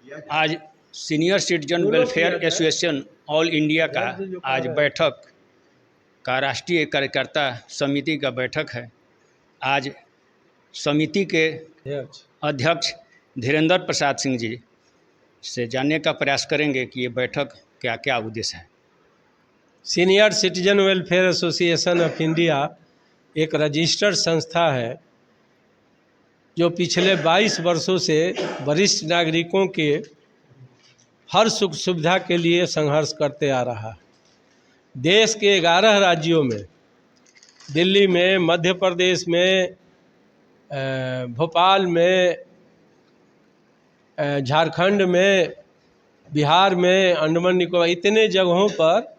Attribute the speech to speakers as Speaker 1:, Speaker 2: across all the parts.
Speaker 1: आज senior citizen welfare association all India का आज बैठक का राष्ट्रीय कार्यकर्ता समिति का बैठक है। आज समिति के अध्यक्ष धीरेंद्र प्रसाद सिंह जी से जानने का प्रयास करेंगे कि ये बैठक क्या क्या उद्देश्य है।
Speaker 2: Senior citizen welfare association of India एक रजिस्टर्ड संस्था है जो पिछले 22 वर्षों से वरिष्ठ नागरिकों के हर सुख सुविधा के लिए संघर्ष करते आ रहा है। देश के 11 राज्यों में, दिल्ली में, मध्य प्रदेश में, भोपाल में, झारखंड में, बिहार में, अंडमान निकोबार, इतने जगहों पर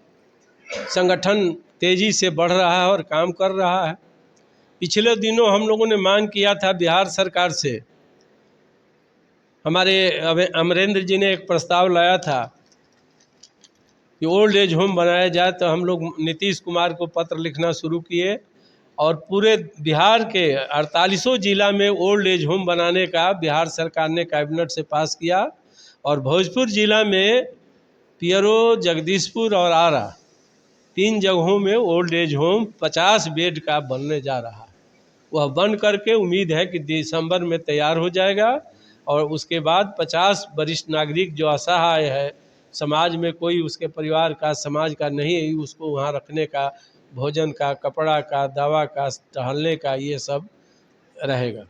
Speaker 2: संगठन तेज़ी से बढ़ रहा है और काम कर रहा है। पिछले दिनों हम लोगों ने मांग किया था बिहार सरकार से, हमारे अमरेंद्र जी ने एक प्रस्ताव लाया था कि ओल्ड एज होम बनाया जाए, तो हम लोग नीतीश कुमार को पत्र लिखना शुरू किए और पूरे बिहार के 48 जिला में ओल्ड एज होम बनाने का बिहार सरकार ने कैबिनेट से पास किया और भोजपुर जिला में पियरो, जगदीशपुर और आरा 3 जगहों में ओल्ड एज होम 50 बेड का बनने जा रहा है। वह बन करके उम्मीद है कि दिसंबर में तैयार हो जाएगा और उसके बाद 50 वरिष्ठ नागरिक जो असहाय है, समाज में कोई उसके परिवार का, समाज का नहीं, उसको वहाँ रखने का, भोजन का, कपड़ा का, दवा का, टहलने का, ये सब रहेगा।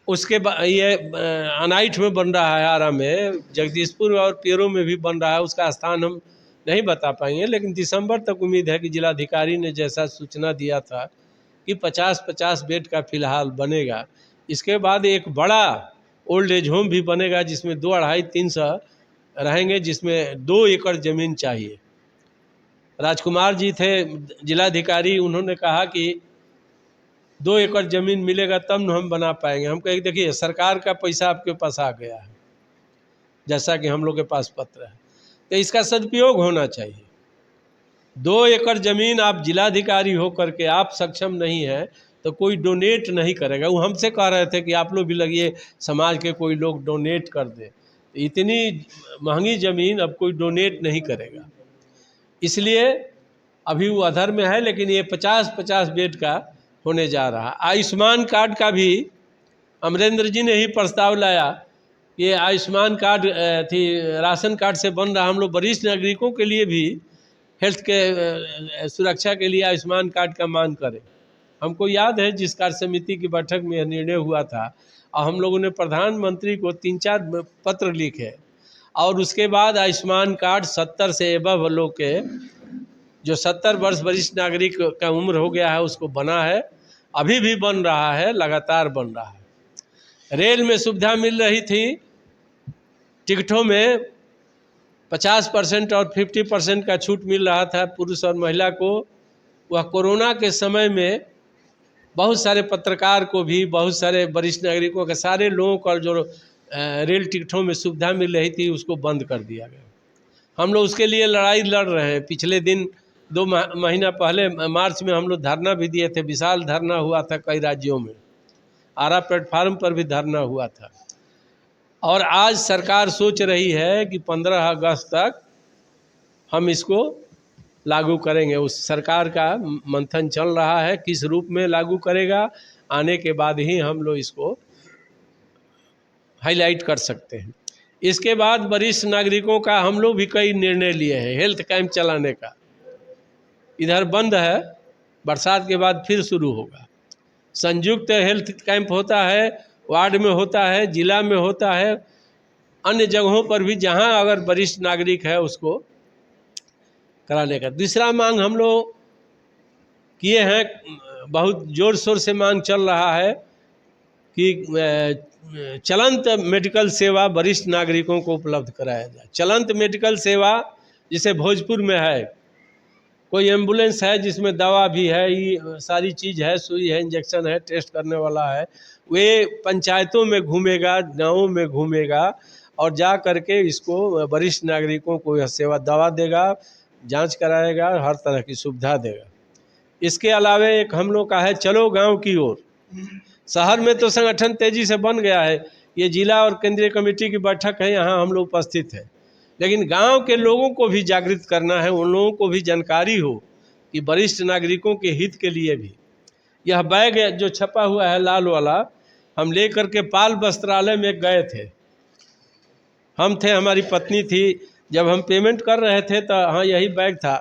Speaker 2: उसके बाद ये अनाइठ में बन रहा है, आरा में, जगदीशपुर और पियरो में भी बन रहा है। उसका स्थान हम नहीं बता पाएंगे, लेकिन दिसंबर तक उम्मीद है कि जिलाधिकारी ने जैसा सूचना दिया था कि 50-50 बेड का फिलहाल बनेगा। इसके बाद एक बड़ा ओल्ड एज होम भी बनेगा जिसमें 2-250-300 रहेंगे, जिसमें 2 एकड़ ज़मीन चाहिए। राजकुमार जी थे जिलाधिकारी, उन्होंने कहा कि 2 एकड़ ज़मीन मिलेगा तब न हम बना पाएंगे। हम कहे देखिए सरकार का पैसा आपके पास आ गया है, जैसा कि हम लोग के पास पत्र है, तो इसका सदुपयोग होना चाहिए। 2 एकड़ ज़मीन आप जिलाधिकारी हो करके आप सक्षम नहीं है तो कोई डोनेट नहीं करेगा। वो हमसे कह रहे थे कि आप लोग भी लगिए, समाज के कोई लोग डोनेट कर दे। इतनी महंगी ज़मीन अब कोई डोनेट नहीं करेगा, इसलिए अभी वो अधर में है, लेकिन ये 50-50 बेड का होने जा रहा है। आयुष्मान कार्ड का भी अमरेंद्र जी ने ही प्रस्ताव लाया। ये आयुष्मान कार्ड थी राशन कार्ड से बन रहा, हम लोग वरिष्ठ नागरिकों के लिए भी हेल्थ के सुरक्षा के लिए आयुष्मान कार्ड का मांग करें। हमको याद है जिस कार्य समिति की बैठक में यह निर्णय हुआ था और हम लोगों ने प्रधानमंत्री को 3-4 पत्र लिखे और उसके बाद आयुष्मान कार्ड 70 से एबव लोग के, जो 70 वर्ष वरिष्ठ नागरिक का उम्र हो गया है, उसको बना है, अभी भी बन रहा है, लगातार बन रहा है। रेल में सुविधा मिल रही थी, टिकटों में 50% और 50% का छूट मिल रहा था पुरुष और महिला को। वह कोरोना के समय में बहुत सारे पत्रकार को भी, बहुत सारे वरिष्ठ नागरिकों के, सारे लोगों को जो रेल टिकटों में सुविधा मिल रही थी उसको बंद कर दिया गया। हम लोग उसके लिए लड़ाई लड़ रहे हैं। पिछले दिन 2 महीना पहले मार्च में हम लोग धरना भी दिए थे, विशाल धरना हुआ था कई राज्यों में, आरा प्लेटफार्म पर भी धरना हुआ था। और आज सरकार सोच रही है कि 15 अगस्त तक हम इसको लागू करेंगे। उस सरकार का मंथन चल रहा है, किस रूप में लागू करेगा, आने के बाद ही हम लोग इसको हाईलाइट कर सकते हैं। इसके बाद वरिष्ठ नागरिकों का हम लोग भी कई निर्णय लिए हैं। हेल्थ कैंप चलाने का, इधर बंद है, बरसात के बाद फिर शुरू होगा। संयुक्त हेल्थ कैंप होता है, वार्ड में होता है, जिला में होता है, अन्य जगहों पर भी जहां अगर वरिष्ठ नागरिक है उसको कराने का। दूसरा मांग हम लोग किए हैं, बहुत जोर शोर से मांग चल रहा है कि चलंत मेडिकल सेवा वरिष्ठ नागरिकों को उपलब्ध कराया जाए। चलंत मेडिकल सेवा जैसे भोजपुर में है, कोई एम्बुलेंस है जिसमें दवा भी है, ये सारी चीज़ है, सुई है, इंजेक्शन है, टेस्ट करने वाला है, वे पंचायतों में घूमेगा, गाँवों में घूमेगा और जा करके इसको वरिष्ठ नागरिकों को यह सेवा, दवा देगा, जांच कराएगा, हर तरह की सुविधा देगा। इसके अलावा एक हम लोग का है चलो गांव की ओर। शहर में तो संगठन तेज़ी से बन गया है, ये जिला और केंद्रीय कमेटी की बैठक है, यहाँ हम लोग उपस्थित हैं, लेकिन गांव के लोगों को भी जागृत करना है, उन लोगों को भी जानकारी हो कि वरिष्ठ नागरिकों के हित के लिए भी यह बैग जो छपा हुआ है लाल वाला, हम ले करके पाल वस्त्रालय में गए थे। हम थे, हमारी पत्नी थी, जब हम पेमेंट कर रहे थे तो हाँ यही बैग था।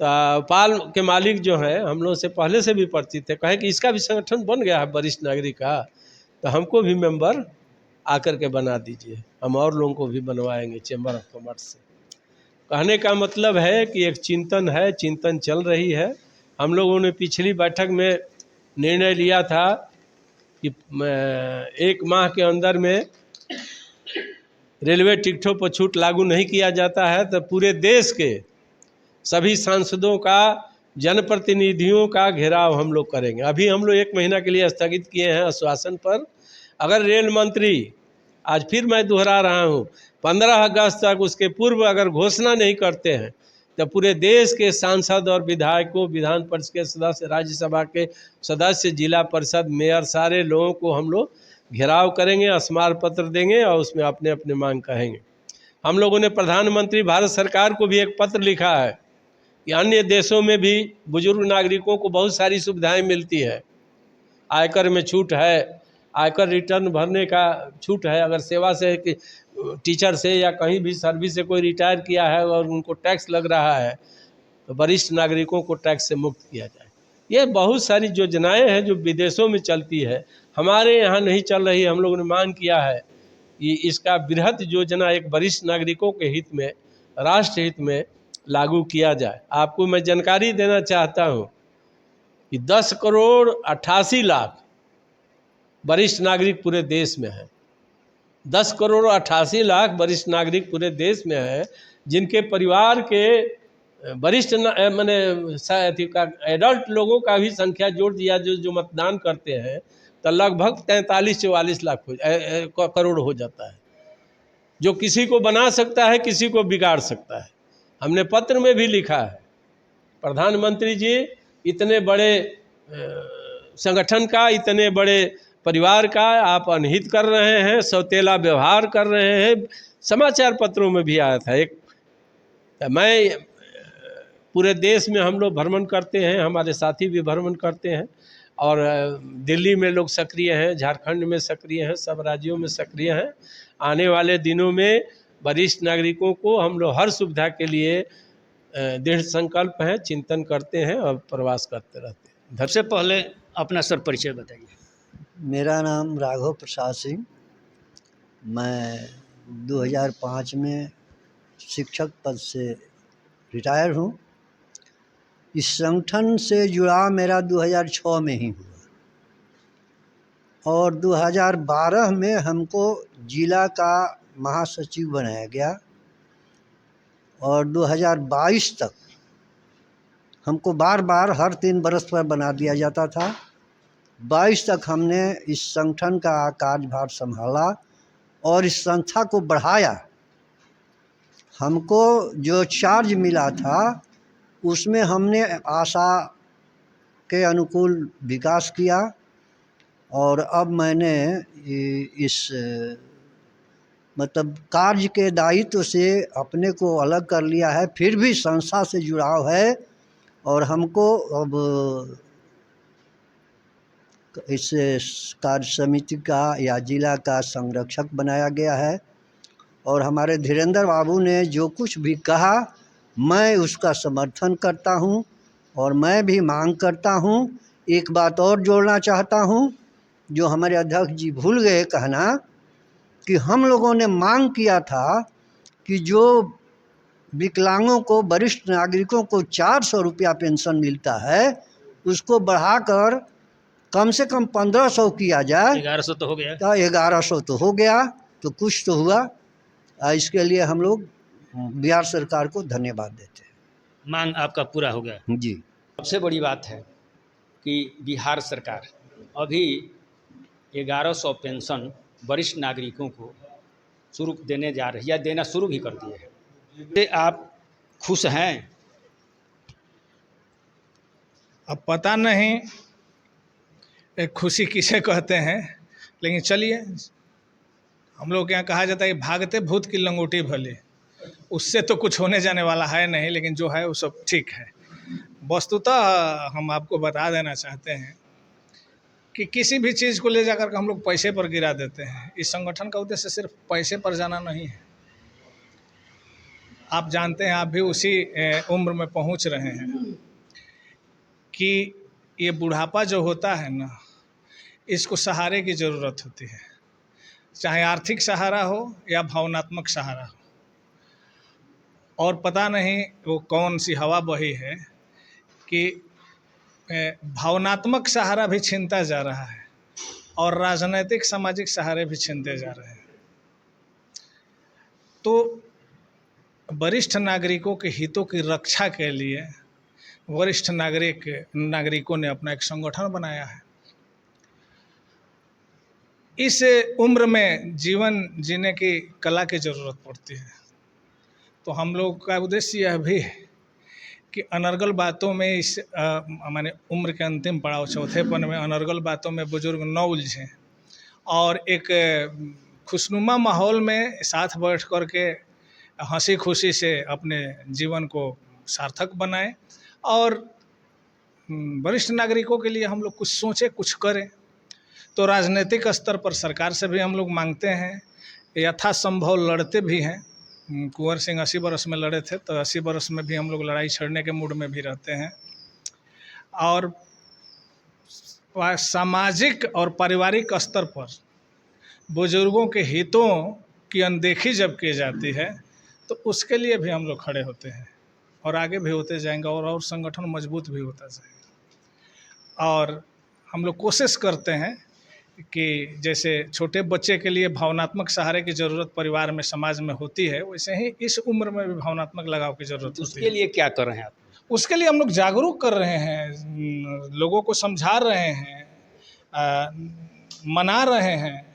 Speaker 2: तो पाल के मालिक जो हैं हम लोग से पहले से भी परिचित थे, कहे कि इसका भी संगठन बन गया है वरिष्ठ नागरिक का, तो हमको भी मेंबर आकर के बना दीजिए, हम और लोगों को भी बनवाएंगे चेंबर ऑफ कॉमर्स से। कहने का मतलब है कि एक चिंतन है, चिंतन चल रही है। हम लोगों ने पिछली बैठक में निर्णय लिया था कि 1 माह के अंदर में रेलवे टिकटों पर छूट लागू नहीं किया जाता है तो पूरे देश के सभी सांसदों का, जनप्रतिनिधियों का घेराव हम लोग करेंगे। अभी हम लोग 1 महीना के लिए स्थगित किए हैं आश्वासन पर। अगर रेल मंत्री, आज फिर मैं दोहरा रहा हूँ, 15 अगस्त तक उसके पूर्व अगर घोषणा नहीं करते हैं तो पूरे देश के सांसद और विधायकों, विधान परिषद के सदस्य, राज्यसभा के सदस्य, जिला परिषद, मेयर, सारे लोगों को हम लोग घेराव करेंगे, स्मार पत्र देंगे और उसमें अपने अपने मांग कहेंगे। हम लोगों ने प्रधानमंत्री भारत सरकार को भी एक पत्र लिखा है कि अन्य देशों में भी बुजुर्ग नागरिकों को बहुत सारी सुविधाएं मिलती है, आयकर में छूट है, आयकर रिटर्न भरने का छूट है, अगर सेवा से टीचर से या कहीं भी सर्विस से कोई रिटायर किया है और उनको टैक्स लग रहा है तो वरिष्ठ नागरिकों को टैक्स से मुक्त किया जाए। ये बहुत सारी योजनाएं हैं जो विदेशों में चलती है, हमारे यहाँ नहीं चल रही। हम लोगों ने मांग किया है कि इसका बृहत योजना एक वरिष्ठ नागरिकों के हित में, राष्ट्र हित में लागू किया जाए। आपको मैं जानकारी देना चाहता हूँ कि 10 करोड़ 88 लाख वरिष्ठ नागरिक पूरे देश में हैं। 10 करोड़ 88 लाख वरिष्ठ नागरिक पूरे देश में हैं, जिनके परिवार के वरिष्ठ माने एडल्ट लोगों का भी संख्या जोड़ दिया जो मतदान करते हैं तो लगभग 43-44 लाख करोड़ हो जाता है, जो किसी को बना सकता है, किसी को बिगाड़ सकता है। हमने पत्र में भी लिखा है, प्रधानमंत्री जी इतने बड़े संगठन का, इतने बड़े परिवार का आप अनहित कर रहे हैं, सौतेला व्यवहार कर रहे हैं। समाचार पत्रों में भी आया था एक। मैं पूरे देश में हम लोग भ्रमण करते हैं, हमारे साथी भी भ्रमण करते हैं, और दिल्ली में लोग सक्रिय हैं, झारखंड में सक्रिय हैं, सब राज्यों में सक्रिय हैं। आने वाले दिनों में वरिष्ठ नागरिकों को हम लोग हर सुविधा के लिए दृढ़ संकल्प हैं, चिंतन करते हैं और प्रवास करते रहते हैं।
Speaker 1: सबसे पहले अपना सर परिचय बताइए।
Speaker 3: मेरा नाम राघव प्रसाद सिंह, मैं 2005 में शिक्षक पद से रिटायर हूँ। इस संगठन से जुड़ाव मेरा 2006 में ही हुआ और 2012 में हमको जिला का महासचिव बनाया गया और 2022 तक हमको बार बार हर 3 बरस पर बना दिया जाता था। 22 तक हमने इस संगठन का कार्यभार संभाला और इस संस्था को बढ़ाया। हमको जो चार्ज मिला था उसमें हमने आशा के अनुकूल विकास किया और अब मैंने इस मतलब कार्य के दायित्व से अपने को अलग कर लिया है। फिर भी संस्था से जुड़ाव है और हमको अब इस कार्य समिति का या जिला का संरक्षक बनाया गया है और हमारे धीरेन्द्र बाबू ने जो कुछ भी कहा मैं उसका समर्थन करता हूं और मैं भी मांग करता हूं। एक बात और जोड़ना चाहता हूं जो हमारे अध्यक्ष जी भूल गए कहना कि हम लोगों ने मांग किया था कि जो विकलांगों को, वरिष्ठ नागरिकों को 400 रुपया पेंशन मिलता है उसको बढ़ाकर कम से कम 1500 किया जाए।
Speaker 1: 1100 तो हो गया।
Speaker 3: 1100 तो हो गया, तो कुछ तो हुआ। इसके लिए हम लोग बिहार सरकार को धन्यवाद देते हैं।
Speaker 1: मांग आपका पूरा हो गया
Speaker 3: जी।
Speaker 1: सबसे बड़ी बात है कि बिहार सरकार अभी 1100 पेंशन वरिष्ठ नागरिकों को शुरू देने जा रही है या देना शुरू भी कर दिए हैं। तो आप खुश हैं?
Speaker 4: अब पता नहीं एक खुशी किसे कहते हैं, लेकिन चलिए, हम लोग के यहाँ कहा जाता है कि भागते भूत की लंगोटी भले, उससे तो कुछ होने जाने वाला है नहीं, लेकिन जो है वो सब ठीक है। वस्तुतः हम आपको बता देना चाहते हैं कि किसी भी चीज़ को ले जाकर के हम लोग पैसे पर गिरा देते हैं। इस संगठन का उद्देश्य सिर्फ पैसे पर जाना नहीं है। आप जानते हैं, आप भी उसी उम्र में पहुंच रहे हैं कि ये बुढ़ापा जो होता है ना, इसको सहारे की ज़रूरत होती है, चाहे आर्थिक सहारा हो या भावनात्मक सहारा हो। और पता नहीं वो कौन सी हवा बही है कि भावनात्मक सहारा भी छीनता जा रहा है और राजनीतिक सामाजिक सहारे भी छीनते जा रहे हैं। तो वरिष्ठ नागरिकों के हितों की रक्षा के लिए वरिष्ठ नागरिकों ने अपना एक संगठन बनाया है। इस उम्र में जीवन जीने की कला की ज़रूरत पड़ती है। तो हम लोग का उद्देश्य यह भी है कि अनर्गल बातों में इस माने उम्र के अंतिम पड़ाव चौथेपन में अनर्गल बातों में बुजुर्ग न उलझें और एक खुशनुमा माहौल में साथ बैठ कर के हंसी खुशी से अपने जीवन को सार्थक बनाएं और वरिष्ठ नागरिकों के लिए हम लोग कुछ सोचें, कुछ करें। तो राजनीतिक स्तर पर सरकार से भी हम लोग मांगते हैं, यथासंभव लड़ते भी हैं। कुंवर सिंह 80 बरस में लड़े थे, तो 80 बरस में भी हम लोग लड़ाई छेड़ने के मूड में भी रहते हैं। और सामाजिक और पारिवारिक स्तर पर बुजुर्गों के हितों की अनदेखी जब की जाती है तो उसके लिए भी हम लोग खड़े होते हैं और आगे भी होते जाएंगे और संगठन मजबूत भी होता जाएगा। और हम लोग कोशिश करते हैं कि जैसे छोटे बच्चे के लिए भावनात्मक सहारे की ज़रूरत परिवार में समाज में होती है, वैसे ही इस उम्र में भी भावनात्मक लगाव की ज़रूरत होती है।
Speaker 1: उसके लिए क्या कर रहे हैं आप?
Speaker 4: उसके लिए हम लोग जागरूक कर रहे हैं, लोगों को समझा रहे हैं, मना रहे हैं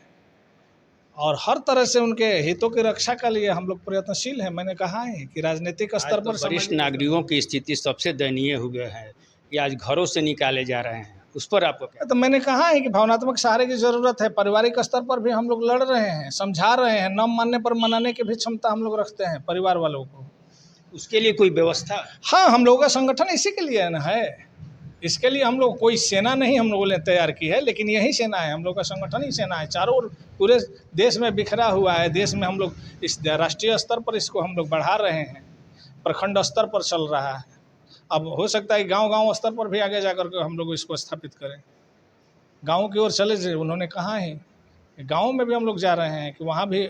Speaker 4: और हर तरह से उनके हितों की रक्षा के लिए हम लोग प्रयत्नशील हैं। मैंने कहा है कि राजनीतिक स्तर पर
Speaker 1: वरिष्ठ नागरिकों की स्थिति सबसे दयनीय हुए है कि आज घरों से निकाले जा रहे हैं, उस पर आपको क्या?
Speaker 4: तो मैंने कहा है कि भावनात्मक सहारे की ज़रूरत है। पारिवारिक स्तर पर भी हम लोग लड़ रहे हैं, समझा रहे हैं, न मानने पर मनाने की भी क्षमता हम लोग रखते हैं परिवार वालों को।
Speaker 1: उसके लिए कोई व्यवस्था?
Speaker 4: हाँ, हम लोगों का संगठन इसी के लिए ना है। इसके लिए हम लोग कोई सेना नहीं हम लोगों ने तैयार की है, लेकिन यही सेना है, हम लोग का संगठन ही सेना है। चारों ओर पूरे देश में बिखरा हुआ है। देश में हम लोग इस राष्ट्रीय स्तर पर इसको हम लोग बढ़ा रहे हैं, प्रखंड स्तर पर चल रहा है। अब हो सकता है गांव-गांव स्तर पर भी आगे जाकर के हम लोग इसको स्थापित करें। गाँव की ओर चले जाए, उन्होंने कहा है गाँव में भी हम लोग जा रहे हैं कि वहाँ भी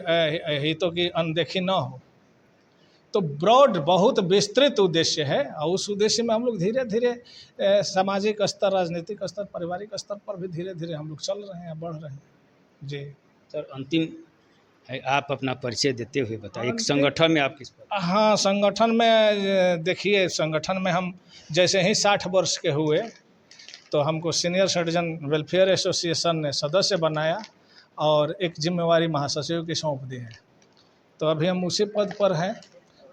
Speaker 4: हितों की अनदेखी न हो। तो ब्रॉड बहुत विस्तृत उद्देश्य है और उस उद्देश्य में हम लोग धीरे धीरे सामाजिक स्तर, राजनीतिक स्तर, पारिवारिक स्तर पर भी धीरे धीरे हम लोग चल रहे हैं, बढ़ रहे हैं। जी
Speaker 1: सर, अंतिम है, आप अपना परिचय देते हुए बताइए, एक संगठन में आप किस पर?
Speaker 4: हाँ, संगठन में देखिए, संगठन में हम जैसे ही 60 वर्ष के हुए तो हमको सीनियर सिटीजन वेलफेयर एसोसिएशन ने सदस्य बनाया और एक जिम्मेवारी महासचिव की सौंप दी है। तो अभी हम उसी पद पर हैं,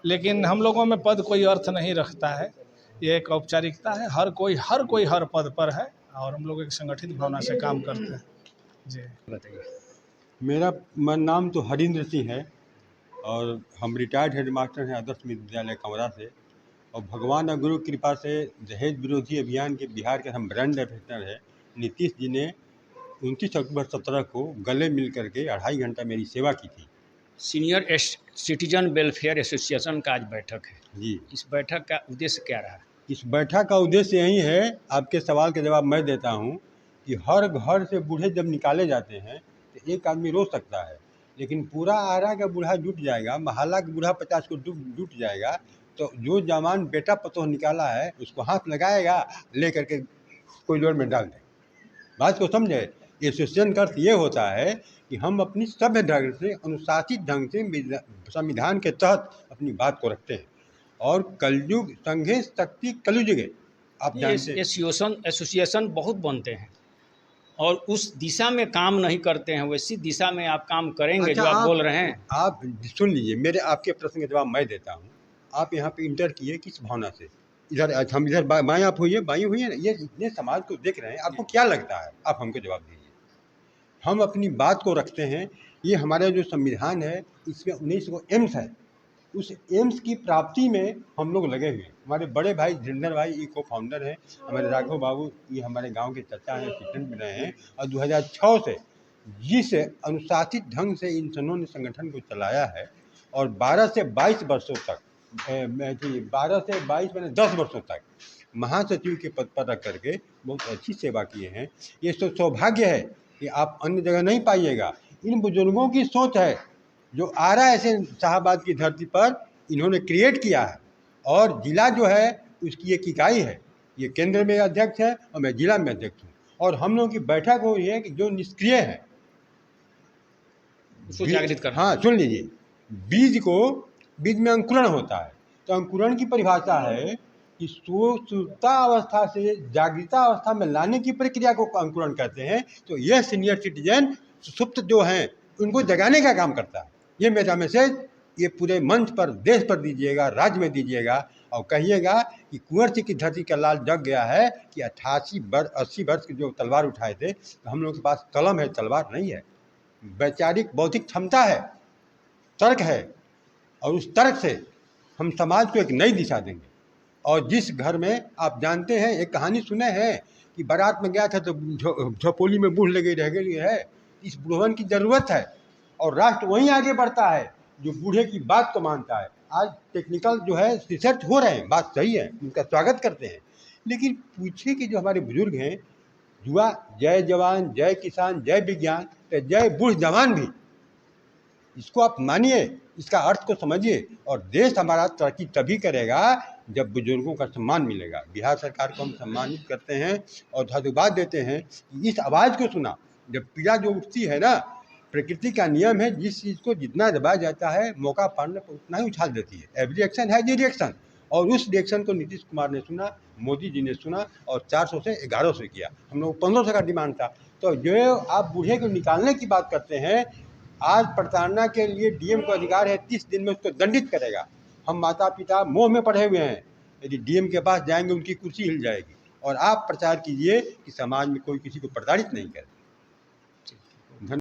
Speaker 4: लेकिन हम लोगों में पद कोई अर्थ नहीं रखता है, ये एक औपचारिकता है। हर कोई हर पद पर है और हम लोग एक संगठित भावना से काम करते हैं। जी
Speaker 1: बताइए।
Speaker 5: मेरा नाम तो हरिंद्र सिंह है और हम रिटायर्ड हेडमास्टर हैं आदर्श विद्यालय कमरा से। और भगवान और गुरु की कृपा से दहेज विरोधी अभियान के बिहार के हम ब्रांड एम्बेसडर हैं। नीतीश जी ने 29 अक्टूबर 17 को गले मिल करके 2.5 घंटा मेरी सेवा की थी।
Speaker 1: सीनियर सिटीजन वेलफेयर एसोसिएशन का आज बैठक है
Speaker 5: जी,
Speaker 1: इस बैठक का उद्देश्य क्या रहा?
Speaker 5: इस बैठक का उद्देश्य यही है, आपके सवाल के जवाब मैं देता हूँ, कि हर घर से बूढ़े जब निकाले जाते हैं तो एक आदमी रो सकता है, लेकिन पूरा आरा का बूढ़ा जुट जाएगा, महल्ला का बूढ़ा 50 को जुट जाएगा, तो जो जवान बेटा पतोह निकाला है उसको हाथ लगाएगा, ले करके कोरिडोर में डाल दें। बात को समझे। एसोसिएशन का अर्थ ये होता है कि हम अपनी सभ्य ढंग से, अनुशासित ढंग से, संविधान के तहत अपनी बात को रखते हैं। और कलयुग संघे शक्ति कलयुगे, आप जानते हैं।
Speaker 1: एसोसिएशन बहुत बनते हैं और उस दिशा में काम नहीं करते हैं, वैसी दिशा में आप काम करेंगे।
Speaker 5: अच्छा,
Speaker 1: जो आप बोल रहे हैं,
Speaker 5: आप सुन लीजिए, मेरे आपके प्रश्न के जवाब मैं देता हूँ। आप यहाँ पे इंटर किए किस भावना से? इधर हम इधर बाएं आप हुई है ना, ये इतने समाज को देख रहे हैं, आपको क्या लगता है? आप हमको जवाब दीजिए। हम अपनी बात को रखते हैं। ये हमारा जो संविधान है इसमें 19 को एम्स है, उस एम्स की प्राप्ति में हम लोग लगे हुए हैं। हमारे बड़े भाई धीरेन्द्र भाई ये को फाउंडर हैं, हमारे राघव बाबू ये हमारे गांव के चाचा हैं, प्रेसिडेंट भी रहे हैं। और 2006 से जिस अनुशासित ढंग से इन सनों ने संगठन को चलाया है और 12 से 22 वर्षों तक 12 से 22 मैंने 10 वर्षों तक महासचिव के पद पर रख करके बहुत अच्छी सेवा किए हैं। ये तो सौभाग्य है कि आप अन्य जगह नहीं पाइएगा। इन बुजुर्गों की सोच है जो आरा ऐसे शाहबाद की धरती पर इन्होंने क्रिएट किया है। और जिला जो है उसकी एक इकाई है, ये केंद्र में अध्यक्ष है और मैं जिला में अध्यक्ष हूँ। और हम लोगों की बैठक हो रही है कि जो निष्क्रिय है
Speaker 1: उसको जागृत करना।
Speaker 5: हाँ सुन लीजिए, बीज में अंकुरण होता है, तो अंकुरण की परिभाषा है कि सुप्ता अवस्था से जागृता अवस्था में लाने की प्रक्रिया को अंकुरण कहते हैं। तो यह सीनियर सिटीजन सुप्त जो हैं उनको जगाने का काम करता है। ये मेरा मैसेज ये पूरे मंच पर, देश पर दीजिएगा, राज्य में दीजिएगा और कहिएगा कि कुंवर सिंह की धरती का लाल जग गया है कि 80 वर्ष के जो तलवार उठाए थे, तो हम लोग के पास कलम है, तलवार नहीं है। वैचारिक बौद्धिक क्षमता है, तर्क है, और उस तर्क से हम समाज को एक नई दिशा देंगे। और जिस घर में आप जानते हैं, एक कहानी सुने हैं कि बारात में गया था तो झोपड़ी में बूढ़ लगी रह गई है। इस बुढ़वन की ज़रूरत है और राष्ट्र वहीं आगे बढ़ता है जो बूढ़े की बात को मानता है। आज टेक्निकल जो है रिसर्च हो रहे हैं, बात सही है, उनका स्वागत करते हैं। लेकिन पूछिए कि जो हमारे बुजुर्ग हैं, जुआ जय जवान जय किसान जय विज्ञान, तो जय बूढ़ जवान भी, इसको आप मानिए, इसका अर्थ को समझिए। और देश हमारा तरक्की तभी करेगा जब बुजुर्गों का सम्मान मिलेगा। बिहार सरकार को हम सम्मानित करते हैं और धन्यवाद देते हैं कि इस आवाज़ को सुना। जब पीड़ा जो उठती है ना, प्रकृति का नियम है, जिस चीज़ को जितना दबाया जाता है मौका पाने पर उतना ही उछाल देती है। एवरी एक्शन है जी रिएक्शन, और उस रिएक्शन को नीतीश कुमार ने सुना, मोदी जी ने सुना और 400 से 1100 किया। हम लोग 1500 का डिमांड था। तो जो आप बूढ़े को निकालने की बात करते हैं, आज प्रताड़ना के लिए डीएम को अधिकार है 30 दिन में उसको दंडित करेगा। हम माता पिता मोह में पड़े हुए हैं, यदि डीएम के पास जाएंगे उनकी कुर्सी हिल जाएगी। और आप प्रचार कीजिए कि समाज में कोई किसी को प्रताड़ित नहीं करे।